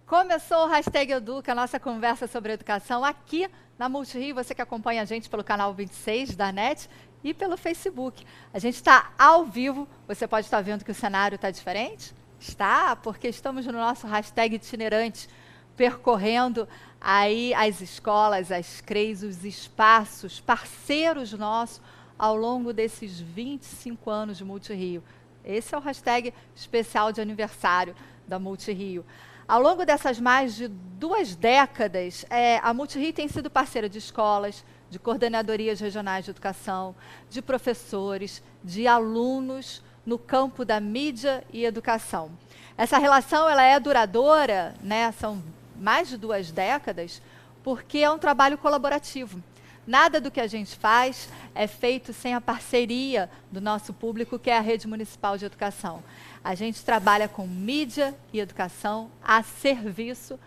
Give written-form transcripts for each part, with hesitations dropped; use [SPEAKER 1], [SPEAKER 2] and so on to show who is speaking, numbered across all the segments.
[SPEAKER 1] Começou o Hashtag Educa, a nossa conversa sobre educação aqui na Multirio, você que acompanha a gente pelo canal 26 da NET e pelo Facebook. A gente está ao vivo, você pode estar vendo que o cenário está diferente? Está, porque estamos no nosso hashtag itinerante, percorrendo aí as escolas, as CREs, os espaços, parceiros nossos, ao longo desses 25 anos de Multirio. Esse é o hashtag especial de aniversário da Multirio. Ao longo dessas mais de 2 décadas, a Multirio tem sido parceira de escolas, de coordenadorias regionais de educação, de professores, de alunos no campo da mídia e educação. Essa relação ela é duradoura, né? São mais de 2 décadas, porque é um trabalho colaborativo. Nada do que a gente faz é feito sem a parceria do nosso público, que é a Rede Municipal de Educação. A gente trabalha com mídia e educação a serviço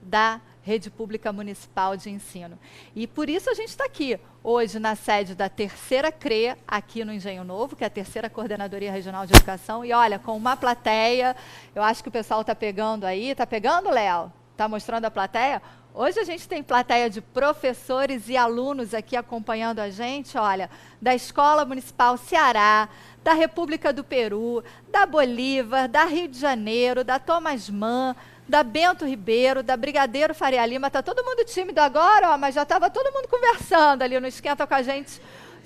[SPEAKER 1] da Rede Pública Municipal de Ensino. E por isso a gente está aqui, hoje, na sede da terceira CRE, aqui no Engenho Novo, que é a terceira Coordenadoria Regional de Educação. E olha, com uma plateia, eu acho que o pessoal está pegando aí. Está pegando, Léo? Está mostrando a plateia? Hoje a gente tem plateia de professores e alunos aqui acompanhando a gente, olha, da Escola Municipal Ceará, da República do Peru, da Bolívar, da Rio de Janeiro, da Thomas Mann, da Bento Ribeiro, da Brigadeiro Faria Lima. Está todo mundo tímido agora, ó, mas já estava todo mundo conversando ali no Esquenta com a gente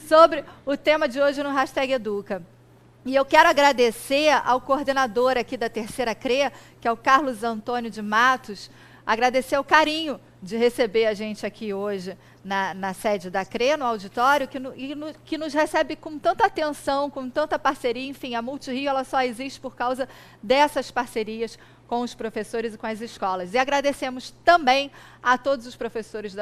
[SPEAKER 1] sobre o tema de hoje no Hashtag Educa. E eu quero agradecer ao coordenador aqui da terceira CRE, que é o Carlos Antônio de Matos, agradecer o carinho de receber a gente aqui hoje na sede da CRE, no auditório, que nos recebe com tanta atenção, com tanta parceria. Enfim, a Multirio ela só existe por causa dessas parcerias com os professores e com as escolas. E agradecemos também a todos os professores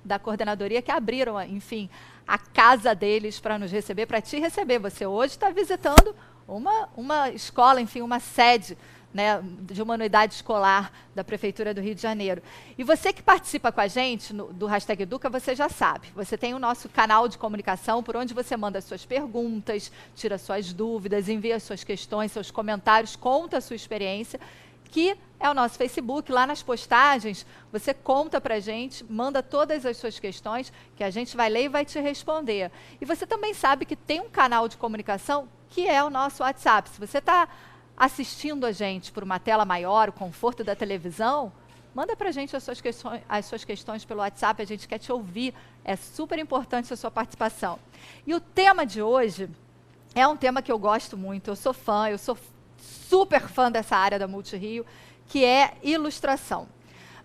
[SPEAKER 1] da coordenadoria que abriram, enfim, a casa deles para nos receber, para te receber. Você hoje está visitando uma escola, enfim, uma sede, né, de uma unidade escolar da Prefeitura do Rio de Janeiro. E você que participa com a gente do Hashtag Educa, você já sabe. Você tem o nosso canal de comunicação, por onde você manda suas perguntas, tira suas dúvidas, envia suas questões, seus comentários, conta a sua experiência, que é o nosso Facebook. Lá nas postagens, você conta para a gente, manda todas as suas questões, que a gente vai ler e vai te responder. E você também sabe que tem um canal de comunicação, que é o nosso WhatsApp. Se você está assistindo a gente por uma tela maior, o conforto da televisão, manda para a gente as suas questões pelo WhatsApp, a gente quer te ouvir, é super importante a sua participação. E o tema de hoje é um tema que eu gosto muito, eu sou fã, eu sou super fã dessa área da Multirio, que é ilustração.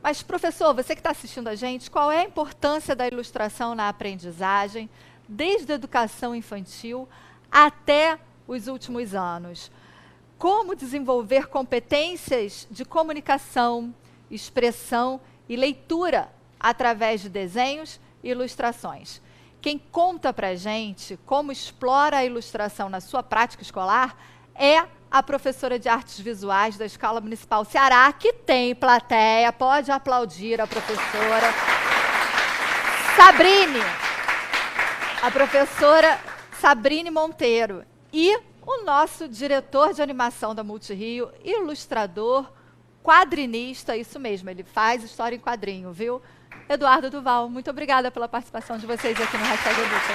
[SPEAKER 1] Mas, professor, você que está assistindo a gente, qual é a importância da ilustração na aprendizagem, desde a educação infantil até os últimos anos? Como desenvolver competências de comunicação, expressão e leitura através de desenhos e ilustrações? Quem conta para a gente como explora a ilustração na sua prática escolar é a professora de artes visuais da Escola Municipal Ceará, que tem plateia, pode aplaudir a professora Sabrine, a professora Sabrine Monteiro, e o nosso diretor de animação da Multirio, ilustrador, quadrinista, isso mesmo, ele faz história em quadrinho, viu? Eduardo Duval, muito obrigada pela participação de vocês aqui no Hashtag Educa.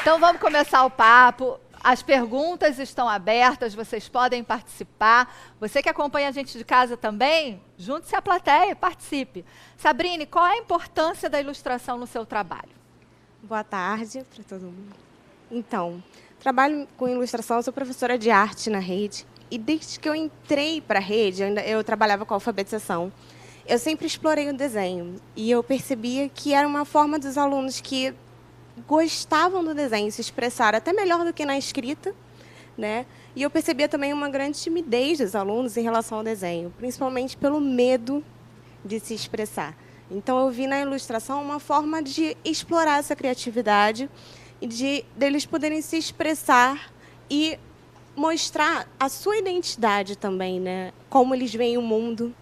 [SPEAKER 1] Então vamos começar o papo. As perguntas estão abertas, vocês podem participar. Você que acompanha a gente de casa também, junte-se à plateia, participe. Sabrine, qual é a importância da ilustração no seu trabalho?
[SPEAKER 2] Boa tarde para todo mundo. Então, trabalho com ilustração, eu sou professora de arte na rede. E desde que eu entrei para a rede, eu trabalhava com alfabetização, eu sempre explorei o desenho. E eu percebia que era uma forma dos alunos que gostavam do desenho se expressar até melhor do que na escrita, né? E eu percebia também uma grande timidez dos alunos em relação ao desenho, principalmente pelo medo de se expressar. Então, eu vi na ilustração uma forma de explorar essa criatividade e deles poderem se expressar e mostrar a sua identidade também, né? Como eles veem o mundo.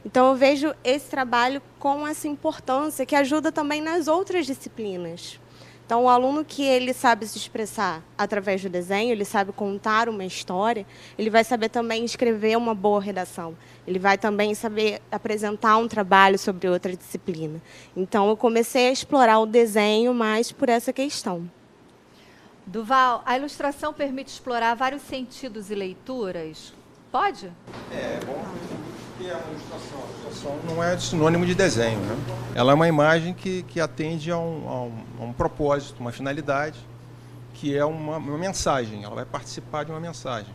[SPEAKER 2] Então, eu vejo esse trabalho com essa importância que ajuda também nas outras disciplinas. Então, o aluno que ele sabe se expressar através do desenho, ele sabe contar uma história, ele vai saber também escrever uma boa redação. Ele vai também saber apresentar um trabalho sobre outra disciplina. Então, eu comecei a explorar o desenho mais por essa questão.
[SPEAKER 1] Duval, a ilustração permite explorar vários sentidos e leituras? Pode?
[SPEAKER 3] É bom que é uma ilustração. A ilustração não é sinônimo de desenho, né? Ela é uma imagem que atende a um propósito, uma finalidade, que é uma mensagem. Ela vai participar de uma mensagem.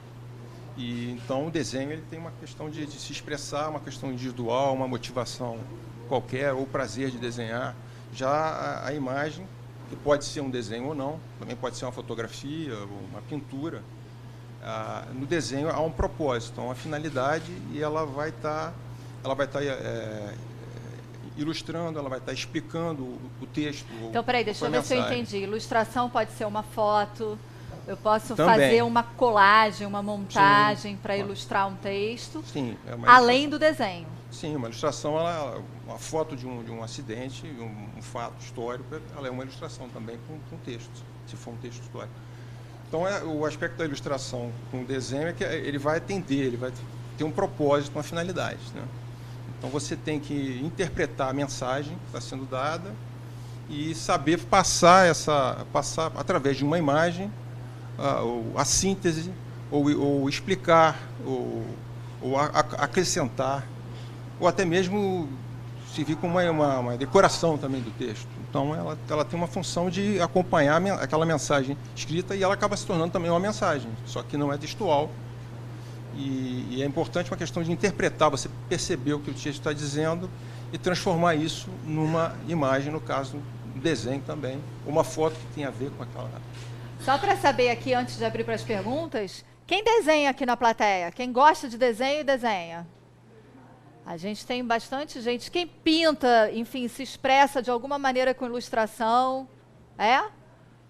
[SPEAKER 3] E então o desenho ele tem uma questão de se expressar, uma questão individual, uma motivação qualquer, ou o prazer de desenhar. Já a imagem, que pode ser um desenho ou não, também pode ser uma fotografia ou uma pintura. No desenho há um propósito, há uma finalidade e ela vai estar ilustrando, ela vai estar explicando o texto.
[SPEAKER 1] Então, peraí, deixa eu ver se eu entendi. Ilustração pode ser uma foto, eu posso
[SPEAKER 3] também
[SPEAKER 1] fazer uma colagem, uma montagem para ilustrar um texto,
[SPEAKER 3] sim,
[SPEAKER 1] além do desenho.
[SPEAKER 3] Sim, uma ilustração, uma foto de um acidente, um fato histórico, ela é uma ilustração também com texto, se for um texto histórico. Então, o aspecto da ilustração com o desenho é que ele vai atender, ele vai ter um propósito, uma finalidade, né? Então, você tem que interpretar a mensagem que está sendo dada e saber passar através de uma imagem a síntese, ou explicar, ou acrescentar, ou até mesmo servir como uma decoração também do texto. Então, ela tem uma função de acompanhar aquela mensagem escrita e ela acaba se tornando também uma mensagem, só que não é textual. E é importante uma questão de interpretar, você perceber o que o texto está dizendo e transformar isso numa imagem, no caso, um desenho também, uma foto que tem a ver com aquela...
[SPEAKER 1] Só para saber aqui, antes de abrir para as perguntas, quem desenha aqui na plateia? Quem gosta de desenho e desenha? A gente tem bastante gente. Quem pinta, enfim, se expressa de alguma maneira com ilustração.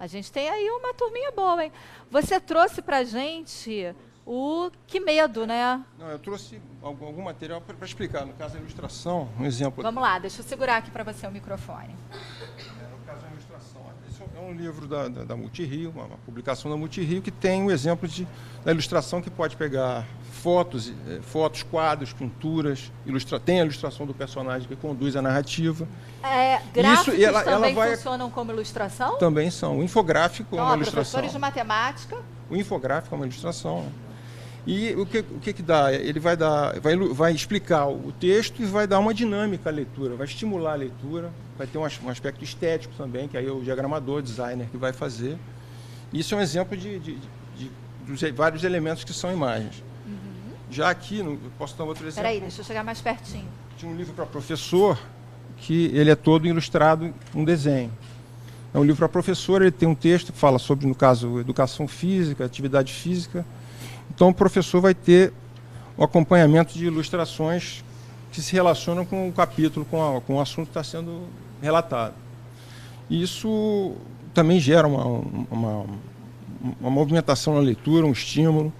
[SPEAKER 1] A gente tem aí uma turminha boa, hein? Você trouxe para a gente o Que Medo, né?
[SPEAKER 3] Não, eu trouxe algum material para explicar. No caso da ilustração, um exemplo...
[SPEAKER 1] Vamos lá, deixa eu segurar aqui para você o microfone.
[SPEAKER 3] No caso da ilustração, esse é um livro da Multirio, uma publicação da Multirio, que tem um exemplo da ilustração que pode pegar fotos, quadros, pinturas, tem a ilustração do personagem que conduz a narrativa.
[SPEAKER 1] Gráficos também funcionam como ilustração?
[SPEAKER 3] Também são. O infográfico é uma ilustração.
[SPEAKER 1] Professores de matemática.
[SPEAKER 3] O infográfico é uma ilustração. E o que dá? Ele vai explicar o texto e vai dar uma dinâmica à leitura, vai estimular a leitura, vai ter um aspecto estético também, que aí é o diagramador, designer que vai fazer. Isso é um exemplo dos vários elementos que são imagens. Já aqui, eu posso dar outro exemplo.
[SPEAKER 1] Peraí, deixa eu chegar mais pertinho.
[SPEAKER 3] Tinha um livro para professor, que ele é todo ilustrado um desenho. É um livro para professor, ele tem um texto que fala sobre, no caso, educação física, atividade física. Então, o professor vai ter o acompanhamento de ilustrações que se relacionam com o capítulo, com o assunto que está sendo relatado. E isso também gera uma movimentação na leitura, um estímulo.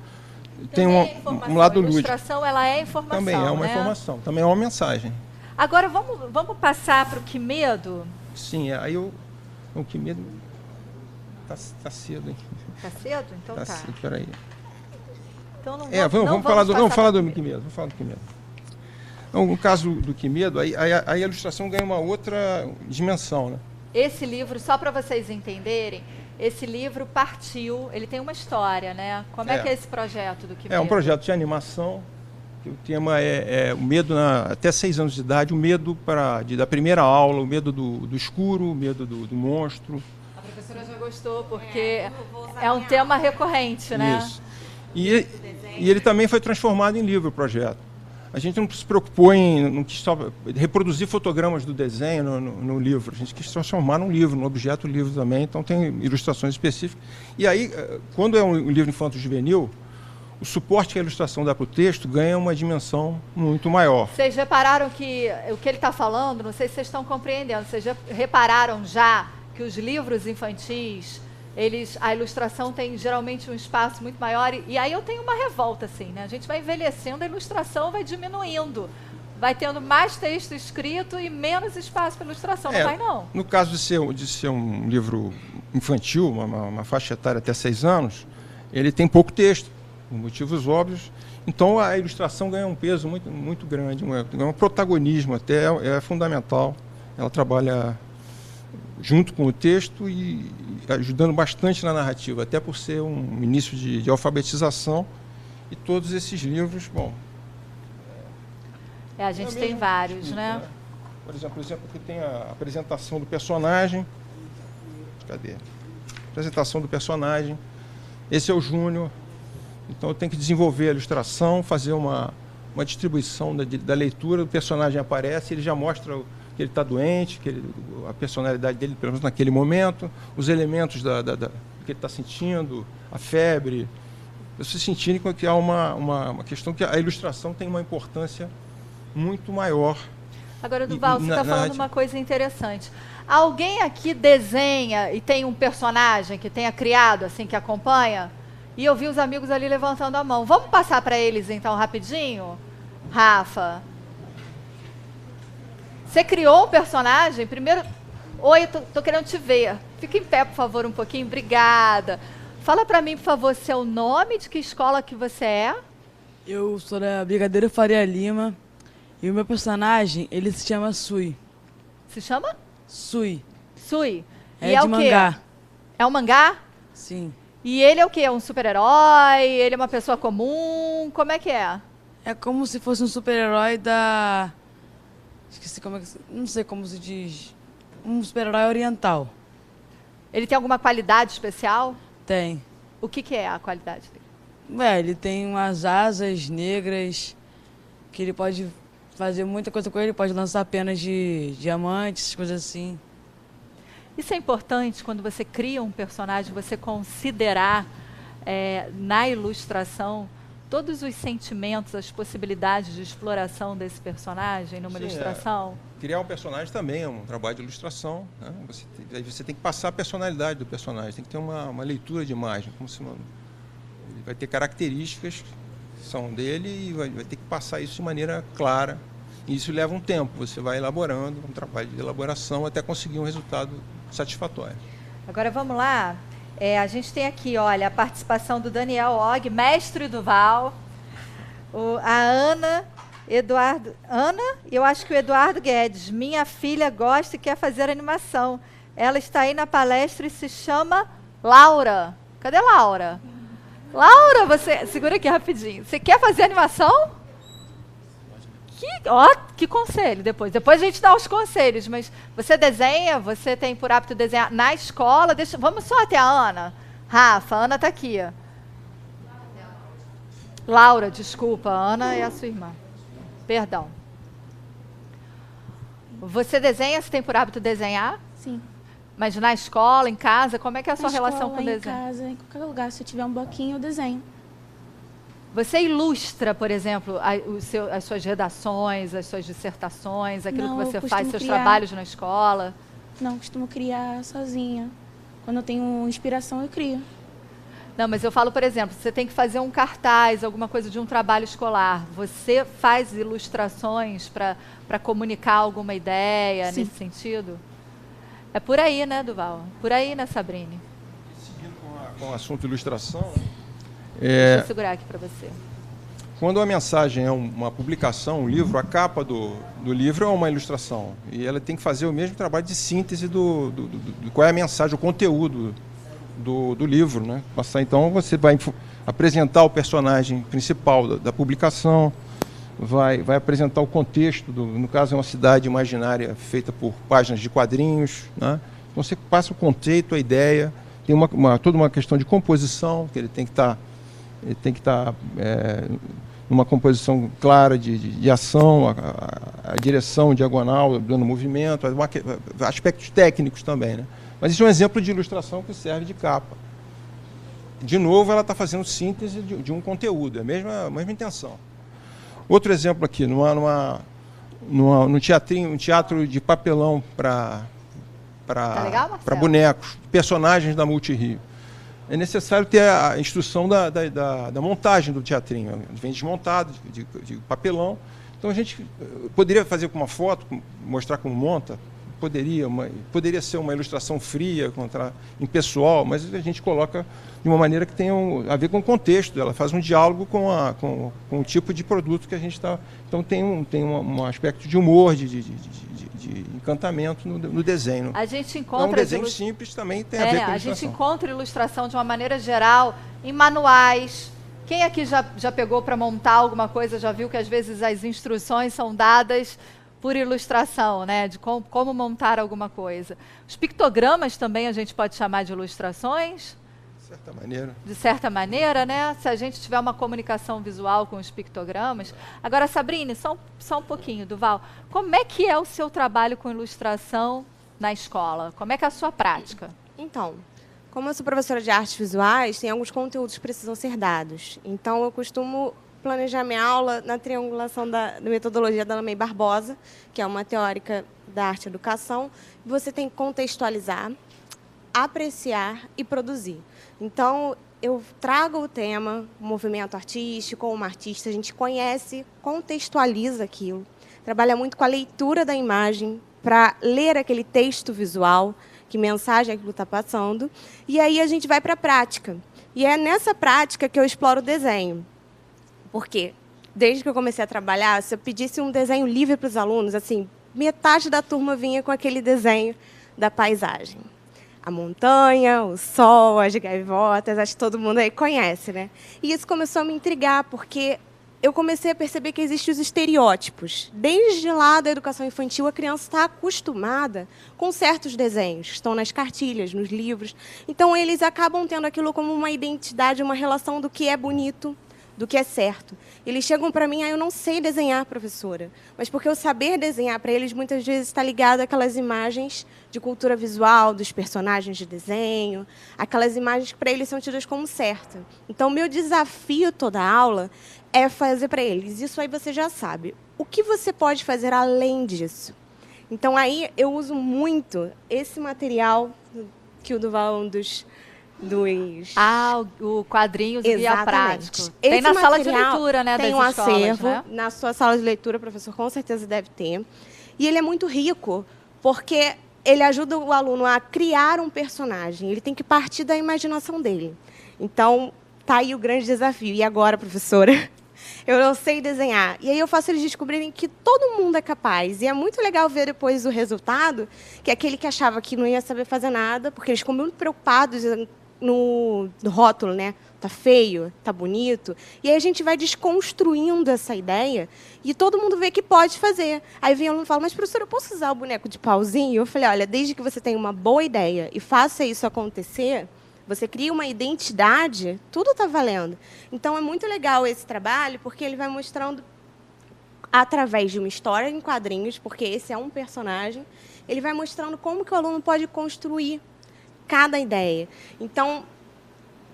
[SPEAKER 3] Tem um lado lúdico. A
[SPEAKER 1] ilustração, ela é informação,
[SPEAKER 3] também é uma informação, também é uma mensagem.
[SPEAKER 1] Agora, vamos passar para o Que Medo?
[SPEAKER 3] Sim, aí o Que Medo... Tá cedo, hein?
[SPEAKER 1] Tá cedo? Então tá.
[SPEAKER 3] Cedo, peraí.
[SPEAKER 1] Então
[SPEAKER 3] vamos falar do Que Medo. Vamos falar do Que Medo. Então, no caso do Que Medo, aí a ilustração ganha uma outra dimensão, né?
[SPEAKER 1] Esse livro, só para vocês entenderem, esse livro partiu, ele tem uma história, né? Como é que é esse projeto do Que Medo?
[SPEAKER 3] É um projeto de animação, que o tema é o medo, até 6 anos de idade, o medo da primeira aula, o medo do escuro, o medo do monstro.
[SPEAKER 1] A professora já gostou, porque é um tema recorrente, né?
[SPEAKER 3] Isso. E ele também foi transformado em livro, o projeto. A gente não se preocupou não quis só reproduzir fotogramas do desenho no livro. A gente quis transformar num livro, num objeto livro também. Então tem ilustrações específicas. E aí, quando é um livro infanto-juvenil, o suporte que a ilustração dá para o texto ganha uma dimensão muito maior.
[SPEAKER 1] Vocês repararam que o que ele está falando, não sei se vocês estão compreendendo, vocês já repararam já que os livros infantis, a ilustração tem geralmente um espaço muito maior, e aí eu tenho uma revolta, assim, né? A gente vai envelhecendo, a ilustração vai diminuindo, vai tendo mais texto escrito e menos espaço para ilustração, não vai não?
[SPEAKER 3] No caso de ser um livro infantil, uma faixa etária até 6 anos, ele tem pouco texto, por motivos óbvios. Então, a ilustração ganha um peso muito, muito grande, ganha um protagonismo até, é fundamental. Ela trabalha junto com o texto e ajudando bastante na narrativa, até por ser um início de alfabetização. E todos esses livros, bom...
[SPEAKER 1] A gente tem vários, né?
[SPEAKER 3] Por exemplo, aqui tem a apresentação do personagem. Cadê? Apresentação do personagem. Esse é o Júnior. Então eu tenho que desenvolver a ilustração, fazer uma distribuição da leitura. O personagem aparece, ele já mostra que ele está doente, a personalidade dele, pelo menos naquele momento, os elementos que ele está sentindo, a febre. Vocês sentirem que há uma questão que a ilustração tem uma importância muito maior.
[SPEAKER 1] Agora, Duval, você está falando uma coisa interessante. Alguém aqui desenha e tem um personagem que tenha criado, assim, que acompanha? E eu vi os amigos ali levantando a mão. Vamos passar para eles, então, rapidinho? Rafa. Você criou um personagem? Primeiro... Oi, tô querendo te ver. Fica em pé, por favor, um pouquinho. Obrigada. Fala para mim, por favor, seu nome, de que escola que você é?
[SPEAKER 4] Eu sou da Brigadeiro Faria Lima. E o meu personagem, ele se chama Sui.
[SPEAKER 1] Se chama?
[SPEAKER 4] Sui.
[SPEAKER 1] Sui.
[SPEAKER 4] É de mangá.
[SPEAKER 1] É um mangá?
[SPEAKER 4] Sim.
[SPEAKER 1] E ele é o quê? Um super-herói? Ele é uma pessoa comum? Como é que é?
[SPEAKER 4] É como se fosse um super-herói da... Esqueci como é que... Não sei como se diz. Um super-herói oriental.
[SPEAKER 1] Ele tem alguma qualidade especial?
[SPEAKER 4] Tem.
[SPEAKER 1] O que é a qualidade dele?
[SPEAKER 4] Ele tem umas asas negras que ele pode fazer muita coisa com ele. Pode lançar penas de diamantes, coisas assim.
[SPEAKER 1] Isso é importante quando você cria um personagem, você considerar na ilustração todos os sentimentos, as possibilidades de exploração desse personagem numa ilustração?
[SPEAKER 3] Criar um personagem também é um trabalho de ilustração, né? Você tem que passar a personalidade do personagem, tem que ter uma leitura de imagem, como se ele vai ter características que são dele e vai ter que passar isso de maneira clara. E isso leva um tempo, você vai elaborando, um trabalho de elaboração até conseguir um resultado satisfatório.
[SPEAKER 1] Agora vamos lá. A gente tem aqui, olha, a participação do Daniel Og, mestre Duval, a Ana, eu acho que o Eduardo Guedes, minha filha gosta e quer fazer animação. Ela está aí na palestra e se chama Laura. Cadê Laura? Laura, você, segura aqui rapidinho. Você quer fazer animação? Que conselho depois. Depois a gente dá os conselhos, mas você desenha, você tem por hábito desenhar na escola. Vamos só até a Ana. Rafa, a Ana está aqui. Laura, desculpa, a Ana é a sua irmã. Perdão. Você desenha, você tem por hábito desenhar?
[SPEAKER 5] Sim.
[SPEAKER 1] Mas na escola, em casa, como é que é a sua relação com o desenho?
[SPEAKER 5] Em casa, em qualquer lugar. Se eu tiver um bloquinho, eu desenho.
[SPEAKER 1] Você ilustra, por exemplo, as suas redações, as suas dissertações, aquilo que você faz, seus trabalhos na escola?
[SPEAKER 5] Não, costumo criar sozinha. Quando eu tenho inspiração, eu crio.
[SPEAKER 1] Não, mas eu falo, por exemplo, você tem que fazer um cartaz, alguma coisa de um trabalho escolar. Você faz ilustrações para comunicar alguma ideia nesse sentido? É por aí, né, Duval? Por aí, né, Sabrine?
[SPEAKER 3] Seguindo com o assunto ilustração...
[SPEAKER 1] Deixa eu segurar aqui para você.
[SPEAKER 3] Quando a mensagem é uma publicação, um livro, a capa do livro é uma ilustração. E ela tem que fazer o mesmo trabalho de síntese do qual é a mensagem, o conteúdo do livro, né? Então você vai apresentar o personagem principal da publicação, vai apresentar o contexto, no caso é uma cidade imaginária feita por páginas de quadrinhos, né? Então você passa o conceito, a ideia, tem toda uma questão de composição, que ele tem que estar numa composição clara de ação, a direção diagonal, dando movimento, aspectos técnicos também, né? Mas isso é um exemplo de ilustração que serve de capa. De novo, ela está fazendo síntese de um conteúdo, é a mesma intenção. Outro exemplo aqui, no teatrinho, um teatro de papelão para bonecos, personagens da Multirio. É necessário ter a instrução da montagem do teatrinho. Vem desmontado de papelão. Então a gente poderia fazer com uma foto, mostrar como monta, poderia ser uma ilustração fria, impessoal, mas a gente coloca de uma maneira que tenha a ver com o contexto. Ela faz um diálogo com o tipo de produto que a gente está... Então tem um aspecto de humor, de encantamento no desenho.
[SPEAKER 1] A gente encontra...
[SPEAKER 3] Um desenho simples também tem a ver com a ilustração.
[SPEAKER 1] A gente encontra ilustração de uma maneira geral em manuais. Quem aqui já pegou para montar alguma coisa, já viu que às vezes as instruções são dadas por ilustração, né? De como montar alguma coisa. Os pictogramas também a gente pode chamar de ilustrações?
[SPEAKER 3] De certa maneira.
[SPEAKER 1] De certa maneira, né? Se a gente tiver uma comunicação visual com os pictogramas. Agora, Sabrine, só um pouquinho, Duval. Como é que é o seu trabalho com ilustração na escola? Como é que é a sua prática?
[SPEAKER 2] Então, como eu sou professora de artes visuais, tem alguns conteúdos que precisam ser dados. Então, eu costumo planejar minha aula na triangulação da metodologia da Lamey Barbosa, que é uma teórica da arte e educação. Você tem que contextualizar, apreciar e produzir. Então, eu trago o tema, o movimento artístico, ou uma artista, a gente conhece, contextualiza aquilo, trabalha muito com a leitura da imagem para ler aquele texto visual, que mensagem aquilo está passando, e aí a gente vai para a prática. E é nessa prática que eu exploro o desenho. Porque, desde que eu comecei a trabalhar, se eu pedisse um desenho livre para os alunos, assim, metade da turma vinha com aquele desenho da paisagem. A montanha, o sol, as gaivotas, acho que todo mundo aí conhece, né? E isso começou a me intrigar, porque eu comecei a perceber que existem os estereótipos. Desde lá da educação infantil, a criança está acostumada com certos desenhos, que estão nas cartilhas, nos livros. Então, eles acabam tendo aquilo como uma identidade, uma relação do que é bonito, do que é certo. Eles chegam para mim, eu não sei desenhar, professora. Mas porque o saber desenhar para eles, muitas vezes, está ligado àquelas imagens de cultura visual, dos personagens de desenho, aquelas imagens que para eles são tidas como certas. Então, meu desafio toda a aula é fazer para eles, isso aí você já sabe. O que você pode fazer além disso? Então, aí eu uso muito esse material que o Duval, um dos
[SPEAKER 1] o quadrinhos guia prático.
[SPEAKER 2] Tem
[SPEAKER 1] na sala de leitura, né,
[SPEAKER 2] tem
[SPEAKER 1] das
[SPEAKER 2] um
[SPEAKER 1] escolas,
[SPEAKER 2] acervo,
[SPEAKER 1] né?
[SPEAKER 2] Na sua sala de leitura, professor, com certeza deve ter. E ele é muito rico, porque ele ajuda o aluno a criar um personagem. Ele tem que partir da imaginação dele. Então, tá aí o grande desafio. E agora, professora? Eu não sei desenhar. E aí eu faço eles descobrirem que todo mundo é capaz. E é muito legal ver depois o resultado, que é aquele que achava que não ia saber fazer nada, porque eles ficam muito preocupados no rótulo, né? Tá feio, tá bonito. E aí a gente vai desconstruindo essa ideia e todo mundo vê que pode fazer. Aí vem o aluno e fala, mas professora, eu posso usar o boneco de pauzinho? Eu falei, olha, desde que você tenha uma boa ideia e faça isso acontecer, você cria uma identidade, tudo está valendo. Então, é muito legal esse trabalho, porque ele vai mostrando, através de uma história em quadrinhos, porque esse é um personagem, ele vai mostrando como que o aluno pode construir cada ideia. Então,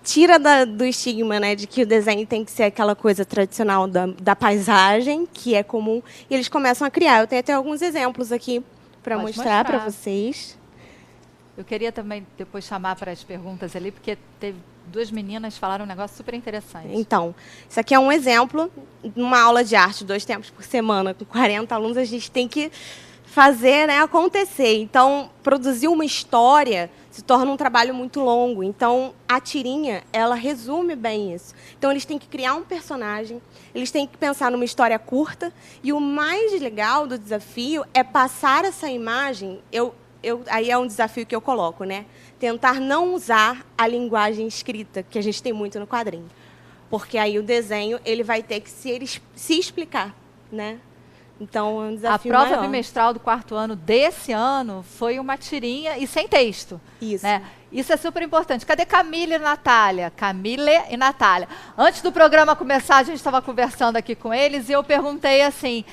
[SPEAKER 2] tira do estigma, né, de que o desenho tem que ser aquela coisa tradicional da paisagem, que é comum, e eles começam a criar. Eu tenho até alguns exemplos aqui para mostrar para vocês.
[SPEAKER 1] Eu queria também depois chamar para as perguntas ali, porque teve duas meninas que falaram um negócio super interessante.
[SPEAKER 2] Então, isso aqui é um exemplo. Numa aula de arte, 2 tempos por semana, com 40 alunos, a gente tem que fazer, né, acontecer. Então, produzir uma história se torna um trabalho muito longo. Então, a tirinha, ela resume bem isso. Então, eles têm que criar um personagem, eles têm que pensar numa história curta, e o mais legal do desafio é passar essa imagem... aí é um desafio que eu coloco, né? Tentar não usar a linguagem escrita, que a gente tem muito no quadrinho. Porque aí o desenho ele vai ter que se explicar, né? Então, é um desafio
[SPEAKER 1] maior. A prova
[SPEAKER 2] maior.
[SPEAKER 1] bimestral do 4º ano desse ano foi uma tirinha e sem texto.
[SPEAKER 2] Isso.
[SPEAKER 1] Né? Isso é super importante. Cadê Camille e Natália? Camille e Natália. Antes do programa começar, a gente estava conversando aqui com eles e eu perguntei assim...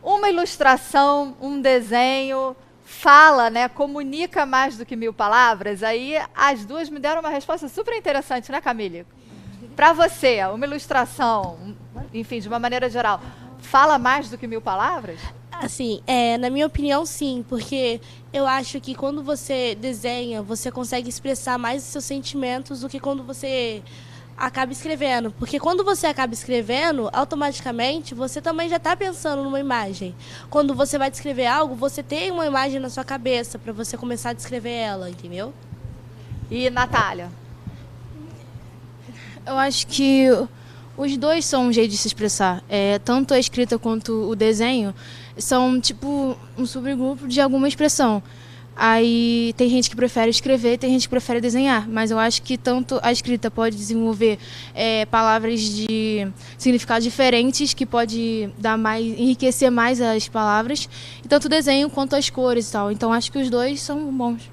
[SPEAKER 1] uma ilustração, um desenho, fala, né, comunica mais do que 1000 palavras. Aí as duas me deram uma resposta super interessante, né, Camille? Para você, uma ilustração, enfim, de uma maneira geral, fala mais do que 1000 palavras?
[SPEAKER 6] Assim, na minha opinião, sim, porque eu acho que quando você desenha, você consegue expressar mais os seus sentimentos do que quando você Acaba escrevendo. Porque quando você acaba escrevendo, automaticamente você também já está pensando numa imagem. Quando você vai descrever algo, você tem uma imagem na sua cabeça para você começar a descrever ela, entendeu?
[SPEAKER 1] E Natália?
[SPEAKER 5] Eu acho que os dois são um jeito de se expressar. Tanto a escrita quanto o desenho são tipo um subgrupo de alguma expressão. Aí tem gente que prefere escrever, tem gente que prefere desenhar. Mas eu acho que tanto a escrita pode desenvolver palavras de significados diferentes, que pode enriquecer mais as palavras, e tanto o desenho quanto as cores e tal. Então acho que os dois são bons.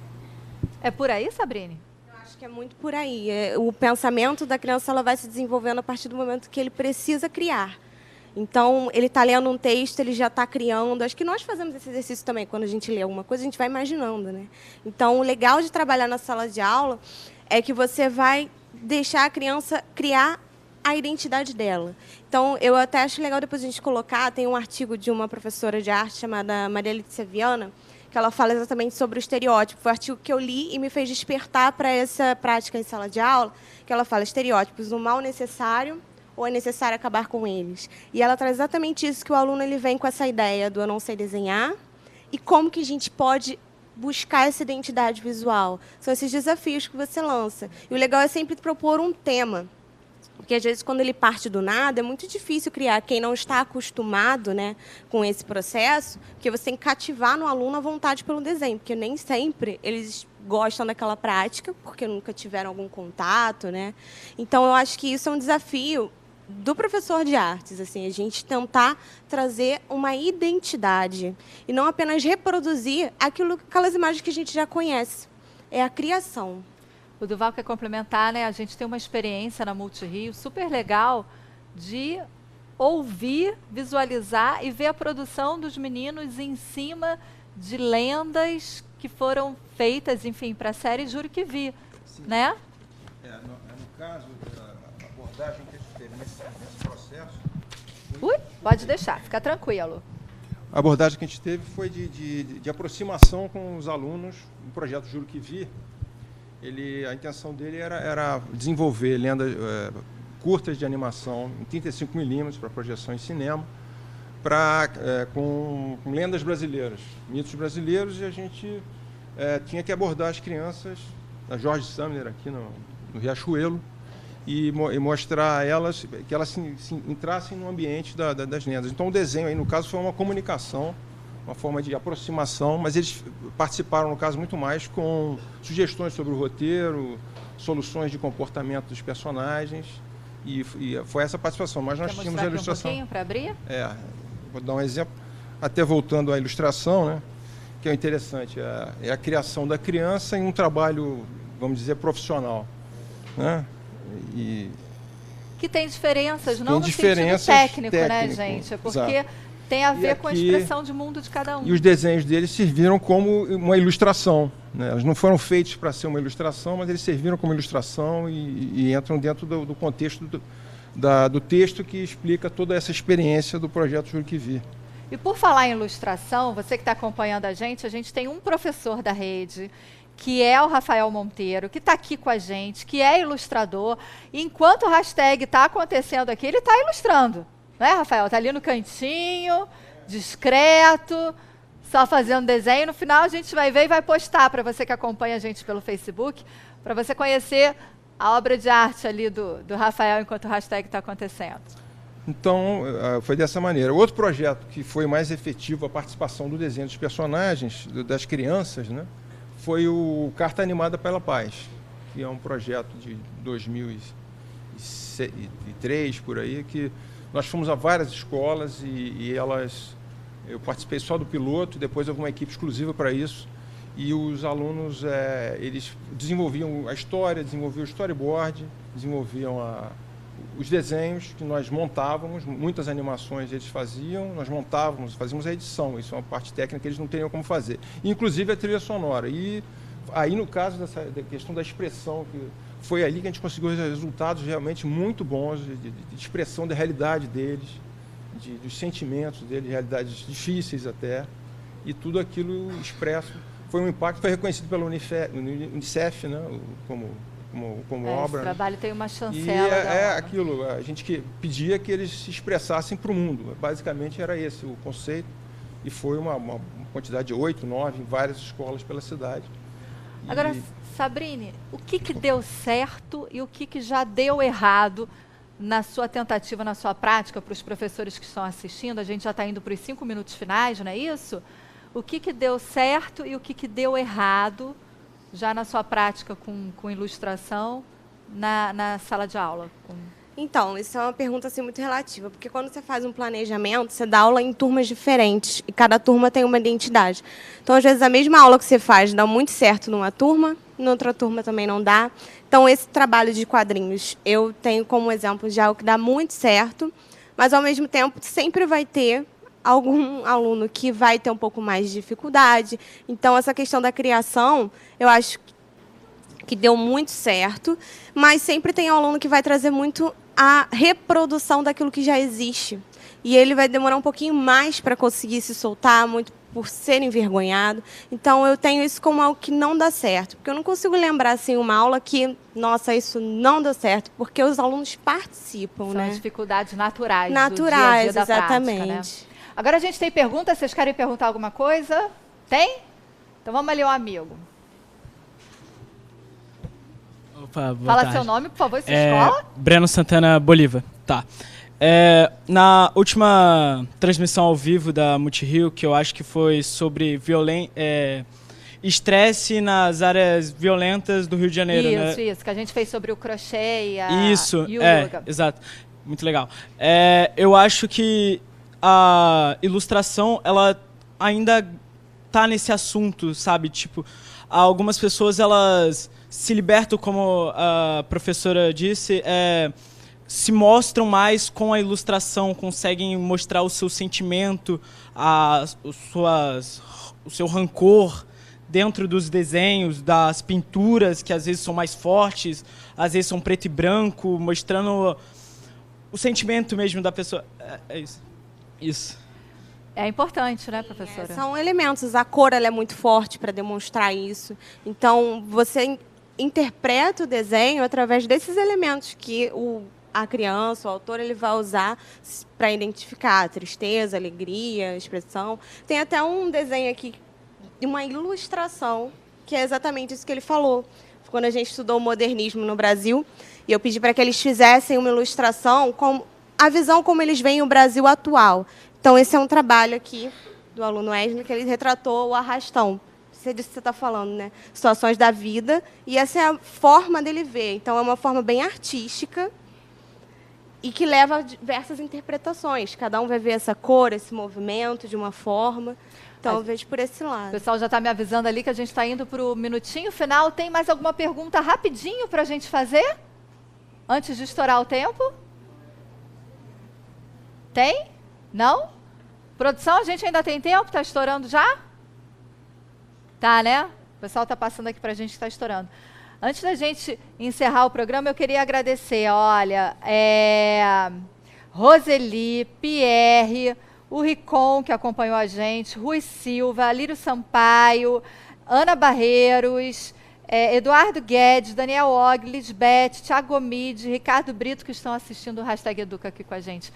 [SPEAKER 1] É por aí, Sabrine?
[SPEAKER 2] Acho que é muito por aí. O pensamento da criança ela vai se desenvolvendo a partir do momento que ele precisa criar. Então, ele está lendo um texto, ele já está criando. Acho que nós fazemos esse exercício também. Quando a gente lê alguma coisa, a gente vai imaginando, né? Então, o legal de trabalhar na sala de aula é que você vai deixar a criança criar a identidade dela. Então, eu até acho legal depois a gente colocar, tem um artigo de uma professora de arte chamada Maria Letícia Viana, que ela fala exatamente sobre o estereótipo. Foi um artigo que eu li e me fez despertar para essa prática em sala de aula, que ela fala estereótipos, o mal necessário ou é necessário acabar com eles. E ela traz exatamente isso, que o aluno ele vem com essa ideia do eu não sei desenhar e como que a gente pode buscar essa identidade visual. São esses desafios que você lança. E o legal é sempre propor um tema. Porque, às vezes, quando ele parte do nada, é muito difícil criar. Quem não está acostumado, né, com esse processo, porque você tem que cativar no aluno a vontade pelo desenho, porque nem sempre eles gostam daquela prática, porque nunca tiveram algum contato, né? Então, eu acho que isso é um desafio do professor de artes, assim, a gente tentar trazer uma identidade e não apenas reproduzir aquelas imagens que a gente já conhece. É a criação.
[SPEAKER 1] O Duval quer complementar, né? A gente tem uma experiência na Multirio super legal de ouvir, visualizar e ver a produção dos meninos em cima de lendas que foram feitas, enfim, para a série Juro que Vi, né?
[SPEAKER 3] No caso, a abordagem que a gente teve nesse processo...
[SPEAKER 1] Pode deixar, fica tranquilo.
[SPEAKER 3] A abordagem que a gente teve foi de aproximação com os alunos no projeto Juro que Vi. A intenção dele era desenvolver lendas curtas de animação em 35 milímetros para projeção em cinema, com lendas brasileiras, mitos brasileiros, e a gente tinha que abordar as crianças, a Jorge Sumner aqui no Riachuelo, e mostrar a elas que elas entrassem no ambiente das lendas. Então o desenho aí, no caso, foi uma comunicação, uma forma de aproximação, mas eles participaram, no caso, muito mais com sugestões sobre o roteiro, soluções de comportamento dos personagens, e foi essa participação. Mas nós tínhamos a ilustração.
[SPEAKER 1] Um pouquinho para abrir?
[SPEAKER 3] Vou dar um exemplo, até voltando à ilustração, né, que é interessante, é a criação da criança em um trabalho, vamos dizer, profissional, né?
[SPEAKER 1] Que tem diferenças, não no sentido técnico, né, gente? Porque exato. Tem a ver com a expressão de mundo de cada um.
[SPEAKER 3] E os desenhos deles serviram como uma ilustração, né? Eles não foram feitos para ser uma ilustração, mas eles serviram como ilustração e entram dentro do contexto do texto que explica toda essa experiência do projeto Juro que Vi.
[SPEAKER 1] E por falar em ilustração, você que está acompanhando a gente tem um professor da rede, que é o Rafael Monteiro, que está aqui com a gente, que é ilustrador. E enquanto o hashtag está acontecendo aqui, ele está ilustrando. Né, Rafael? Está ali no cantinho, discreto, só fazendo desenho. No final a gente vai ver e vai postar para você que acompanha a gente pelo Facebook, para você conhecer a obra de arte ali do Rafael enquanto o hashtag está acontecendo.
[SPEAKER 3] Então, foi dessa maneira. Outro projeto que foi mais efetivo a participação do desenho dos personagens, das crianças, né, foi o Carta Animada pela Paz, que é um projeto de 2003, por aí, que nós fomos a várias escolas e eu participei só do piloto, depois houve uma equipe exclusiva para isso, e os alunos, eles desenvolviam a história, desenvolviam o storyboard, desenvolviam os desenhos que nós montávamos, muitas animações eles faziam, nós montávamos, fazíamos a edição, isso é uma parte técnica que eles não teriam como fazer, inclusive a trilha sonora. E aí, no caso da questão da expressão, foi ali que a gente conseguiu resultados realmente muito bons de expressão da realidade deles, dos sentimentos deles, realidades difíceis até, e tudo aquilo expresso. Foi um impacto, foi reconhecido pelo Unicef, né, como como
[SPEAKER 1] Esse
[SPEAKER 3] obra.
[SPEAKER 1] trabalho tem uma
[SPEAKER 3] E
[SPEAKER 1] chancela. da
[SPEAKER 3] é
[SPEAKER 1] obra.
[SPEAKER 3] aquilo, a gente pedia que eles se expressassem para o mundo. Basicamente era esse o conceito. E foi uma quantidade de 8, 9 em várias escolas pela cidade.
[SPEAKER 1] Agora,
[SPEAKER 3] E-
[SPEAKER 1] Sabrine, o que deu certo e o que já deu errado na sua tentativa, na sua prática, para os professores que estão assistindo? A gente já está indo para os 5 minutos finais, não é isso? O que deu certo e o que deu errado já na sua prática com ilustração na sala de aula?
[SPEAKER 2] Então, isso é uma pergunta assim, muito relativa, porque quando você faz um planejamento, você dá aula em turmas diferentes, e cada turma tem uma identidade. Então, às vezes, a mesma aula que você faz dá muito certo numa turma, na outra turma também não dá. Então, esse trabalho de quadrinhos, eu tenho como exemplo de algo que dá muito certo, mas, ao mesmo tempo, sempre vai ter algum aluno que vai ter um pouco mais de dificuldade. Então, essa questão da criação, eu acho que deu muito certo, mas sempre tem um aluno que vai trazer muito a reprodução daquilo que já existe. E ele vai demorar um pouquinho mais para conseguir se soltar, muito por ser envergonhado. Então, eu tenho isso como algo que não dá certo, porque eu não consigo lembrar assim, uma aula que, nossa, isso não deu certo, porque os alunos participam,
[SPEAKER 1] São
[SPEAKER 2] né?
[SPEAKER 1] as dificuldades naturais,
[SPEAKER 2] Naturais,
[SPEAKER 1] do dia a dia da
[SPEAKER 2] exatamente.
[SPEAKER 1] prática, né? Agora a gente tem perguntas, vocês querem perguntar alguma coisa? Tem? Então vamos ali, um amigo.
[SPEAKER 7] Opa, boa
[SPEAKER 1] Fala
[SPEAKER 7] tarde.
[SPEAKER 1] seu nome, por favor, e sua escola.
[SPEAKER 7] Breno Santana Bolívar. Tá. Na última transmissão ao vivo da Multirio, que eu acho que foi sobre estresse nas áreas violentas do Rio de Janeiro, né?
[SPEAKER 1] Isso, que a gente fez sobre o crochê
[SPEAKER 7] Isso,
[SPEAKER 1] e o yoga.
[SPEAKER 7] exato. Muito legal. Eu acho que a ilustração, ela ainda tá nesse assunto, sabe? Tipo, algumas pessoas, elas se libertam, como a professora disse, se mostram mais com a ilustração, conseguem mostrar o seu sentimento, o seu rancor dentro dos desenhos, das pinturas, que às vezes são mais fortes, às vezes são preto e branco, mostrando o sentimento mesmo da pessoa. É isso. Isso.
[SPEAKER 1] É importante, né, professora?
[SPEAKER 2] São elementos. A cor ela é muito forte para demonstrar isso. Então, você interpreta o desenho através desses elementos que a criança, o autor, ele vai usar para identificar a tristeza, a alegria, a expressão. Tem até um desenho aqui, uma ilustração, que é exatamente isso que ele falou. Quando a gente estudou o modernismo no Brasil, e eu pedi para que eles fizessem uma ilustração com a visão como eles veem o Brasil atual. Então, esse é um trabalho aqui do aluno Wesley, que ele retratou o arrastão. Isso é disso que você está falando, né? Situações da vida. E essa é a forma dele ver. Então, é uma forma bem artística e que leva a diversas interpretações. Cada um vai ver essa cor, esse movimento de uma forma. Então, eu vejo por esse
[SPEAKER 1] O
[SPEAKER 2] lado.
[SPEAKER 1] pessoal já está me avisando ali que a gente está indo para o minutinho final. Tem mais alguma pergunta rapidinho para a gente fazer? Antes de estourar o tempo? Tem? Não? Produção, a gente ainda tem tempo? Está estourando já? Tá, né? O pessoal está passando aqui para a gente que está estourando. Antes da gente encerrar o programa, eu queria agradecer, olha, Roseli, Pierre, o Ricon, que acompanhou a gente, Rui Silva, Lírio Sampaio, Ana Barreiros, Eduardo Guedes, Daniel Og, Lisbeth, Thiago Gomide, Ricardo Brito, que estão assistindo o Hashtag Educa aqui com a gente.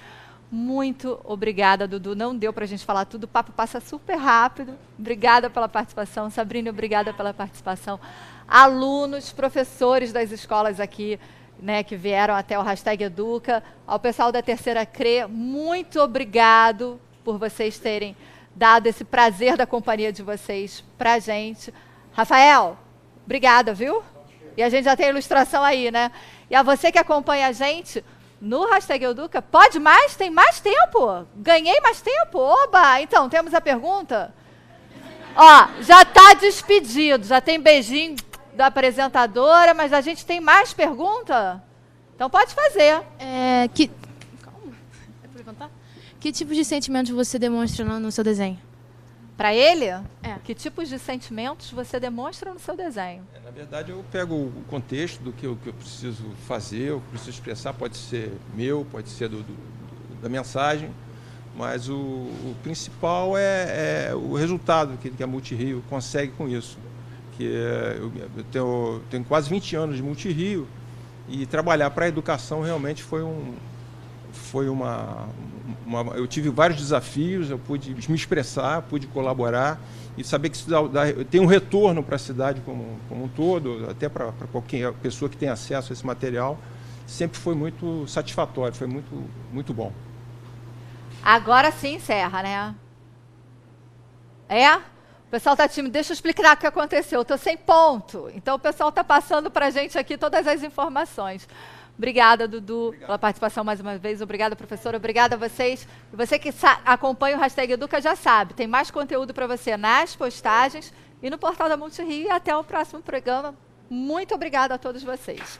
[SPEAKER 1] Muito obrigada, Dudu. Não deu para a gente falar tudo, o papo passa super rápido. Obrigada pela participação. Sabrina, obrigada pela participação. Alunos, professores das escolas aqui, né, que vieram até o Hashtag Educa. Ao pessoal da Terceira CRE, muito obrigado por vocês terem dado esse prazer da companhia de vocês para a gente. Rafael, obrigada, viu? E a gente já tem a ilustração aí, né? E a você que acompanha a gente no Hashtag Educa, pode mais? Tem mais tempo? Ganhei mais tempo? Oba! Então, temos a pergunta? Ó, já está despedido, já tem beijinho da apresentadora, mas a gente tem mais pergunta? Então pode fazer.
[SPEAKER 5] Calma. É pra levantar? Que tipos de sentimentos você demonstra no seu desenho?
[SPEAKER 1] Para ele?
[SPEAKER 5] É.
[SPEAKER 1] Que tipos de sentimentos você demonstra no seu desenho?
[SPEAKER 3] Na verdade, eu pego o contexto do que eu preciso fazer, o que eu preciso expressar, pode ser meu, pode ser da mensagem, mas o principal é o resultado que a Multirio consegue com isso, porque eu tenho quase 20 anos de Multirio e trabalhar para a educação realmente eu tive vários desafios, eu pude me expressar, pude colaborar e saber que isso tem um retorno para a cidade como um todo, até para qualquer pessoa que tem acesso a esse material, sempre foi muito satisfatório, foi muito bom.
[SPEAKER 1] Agora sim encerra, né? O pessoal está tímido. Deixa eu explicar o que aconteceu. Eu estou sem ponto. Então, o pessoal está passando para a gente aqui todas as informações. Obrigada, Dudu, pela participação mais uma vez. Obrigada, professora. Obrigada a vocês. E você que acompanha o Hashtag Educa já sabe, tem mais conteúdo para você nas postagens e no portal da Multirio. E até o próximo programa. Muito obrigada a todos vocês.